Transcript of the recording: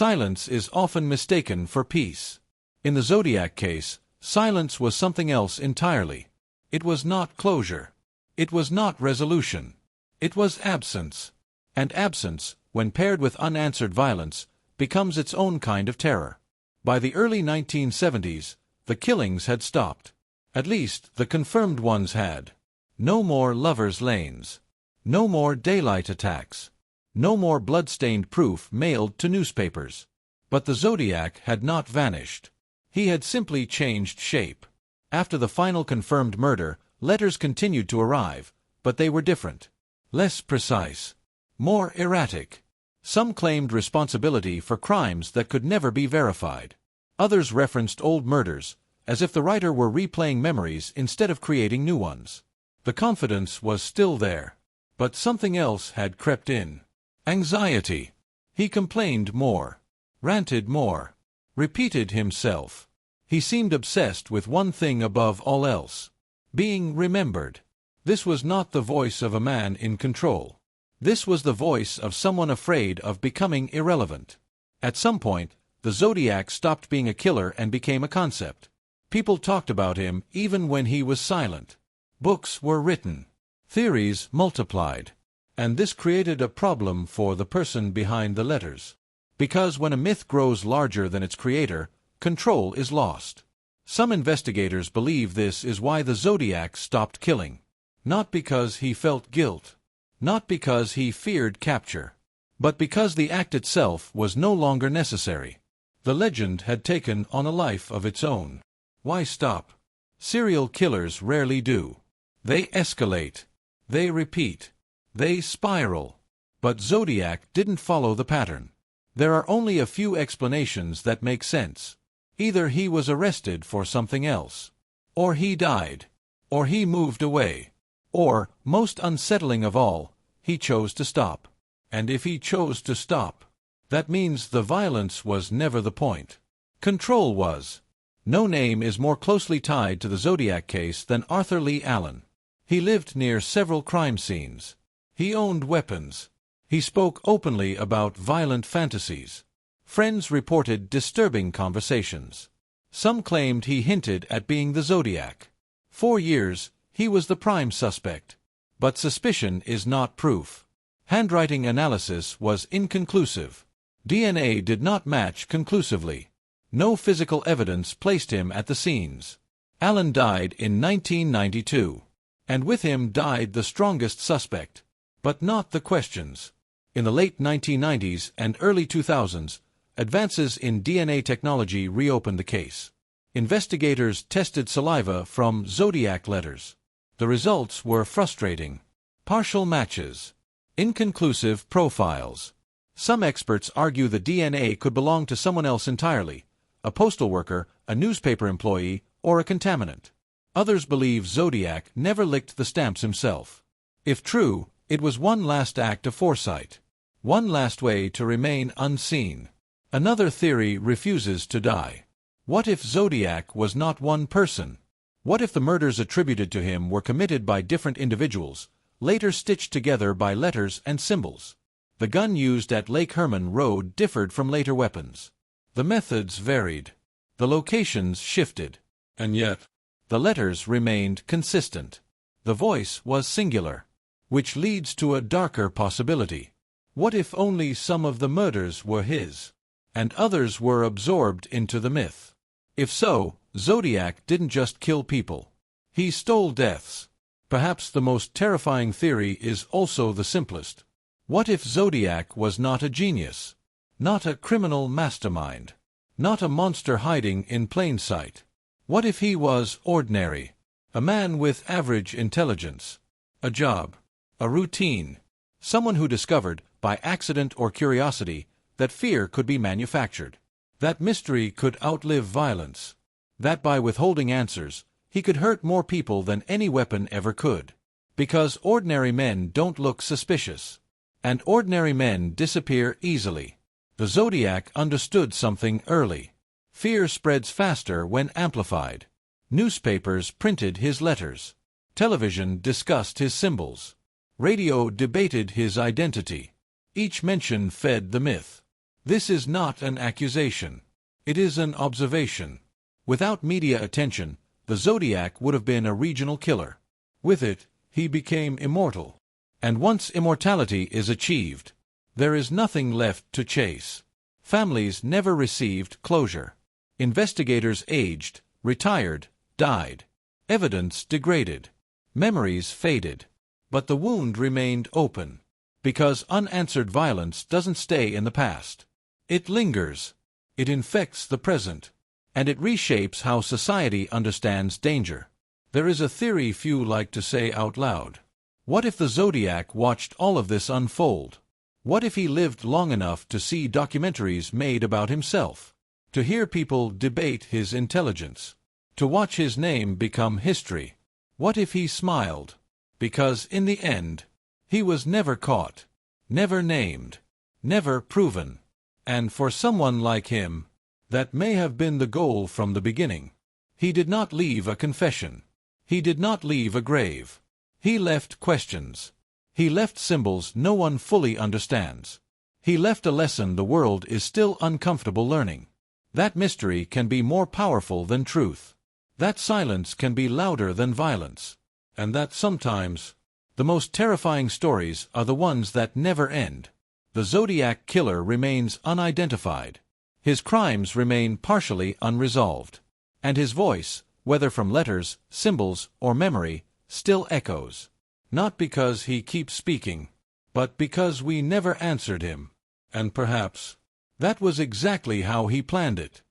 Silence is often mistaken for peace. In the Zodiac case, silence was something else entirely. It was not closure. It was not resolution. It was absence. And absence, when paired with unanswered violence, becomes its own kind of terror. By the early 1970s, the killings had stopped. At least, the confirmed ones had. No more lovers' lanes. No more daylight attacks. No more blood-stained proof mailed to newspapers. But the Zodiac had not vanished. He had simply changed shape. After the final confirmed murder, letters continued to arrive, but they were different. Less precise. More erratic. Some claimed responsibility for crimes that could never be verified. Others referenced old murders, as if the writer were replaying memories instead of creating new ones. The confidence was still there. But something else had crept in. Anxiety. He complained more. Ranted more. Repeated himself. He seemed obsessed with one thing above all else. Being remembered. This was not the voice of a man in control. This was the voice of someone afraid of becoming irrelevant. At some point, the Zodiac stopped being a killer and became a concept. People talked about him even when he was silent. Books were written. Theories multiplied. And this created a problem for the person behind the letters. Because when a myth grows larger than its creator, control is lost. Some investigators believe this is why the Zodiac stopped killing. Not because he felt guilt. Not because he feared capture. But because the act itself was no longer necessary. The legend had taken on a life of its own. Why stop? Serial killers rarely do. They escalate. They repeat. They spiral. But Zodiac didn't follow the pattern. There are only a few explanations that make sense. Either he was arrested for something else. Or he died. Or he moved away. Or, most unsettling of all, he chose to stop. And if he chose to stop, that means the violence was never the point. Control was. No name is more closely tied to the Zodiac case than Arthur Lee Allen. He lived near several crime scenes. He owned weapons. He spoke openly about violent fantasies. Friends reported disturbing conversations. Some claimed he hinted at being the Zodiac. For years, he was the prime suspect. But suspicion is not proof. Handwriting analysis was inconclusive. DNA did not match conclusively. No physical evidence placed him at the scenes. Allen died in 1992. And with him died the strongest suspect. But not the questions. In the late 1990s and early 2000s, advances in DNA technology reopened the case. Investigators tested saliva from Zodiac letters. The results were frustrating. Partial matches. Inconclusive profiles. Some experts argue the DNA could belong to someone else entirely, a postal worker, a newspaper employee, or a contaminant. Others believe Zodiac never licked the stamps himself. If true, it was one last act of foresight. One last way to remain unseen. Another theory refuses to die. What if Zodiac was not one person? What if the murders attributed to him were committed by different individuals, later stitched together by letters and symbols? The gun used at Lake Herman Road differed from later weapons. The methods varied. The locations shifted. And yet, the letters remained consistent. The voice was singular. Which leads to a darker possibility. What if only some of the murders were his, and others were absorbed into the myth? If so, Zodiac didn't just kill people. He stole deaths. Perhaps the most terrifying theory is also the simplest. What if Zodiac was not a genius? Not a criminal mastermind? Not a monster hiding in plain sight? What if he was ordinary? A man with average intelligence? A job? A routine? Someone who discovered, by accident or curiosity, that fear could be manufactured. That mystery could outlive violence. That by withholding answers, he could hurt more people than any weapon ever could. Because ordinary men don't look suspicious. And ordinary men disappear easily. The Zodiac understood something early. Fear spreads faster when amplified. Newspapers printed his letters. Television discussed his symbols. Radio debated his identity. Each mention fed the myth. This is not an accusation. It is an observation. Without media attention, the Zodiac would have been a regional killer. With it, he became immortal. And once immortality is achieved, there is nothing left to chase. Families never received closure. Investigators aged, retired, died. Evidence degraded. Memories faded. But the wound remained open. Because unanswered violence doesn't stay in the past. It lingers. It infects the present. And it reshapes how society understands danger. There is a theory few like to say out loud. What if the Zodiac watched all of this unfold? What if he lived long enough to see documentaries made about himself? To hear people debate his intelligence? To watch his name become history? What if he smiled? Because in the end, he was never caught, never named, never proven. And for someone like him, that may have been the goal from the beginning. He did not leave a confession. He did not leave a grave. He left questions. He left symbols no one fully understands. He left a lesson the world is still uncomfortable learning. That mystery can be more powerful than truth. That silence can be louder than violence. And that sometimes, the most terrifying stories are the ones that never end. The Zodiac Killer remains unidentified. His crimes remain partially unresolved. And his voice, whether from letters, symbols, or memory, still echoes. Not because he keeps speaking, but because we never answered him. And perhaps, that was exactly how he planned it.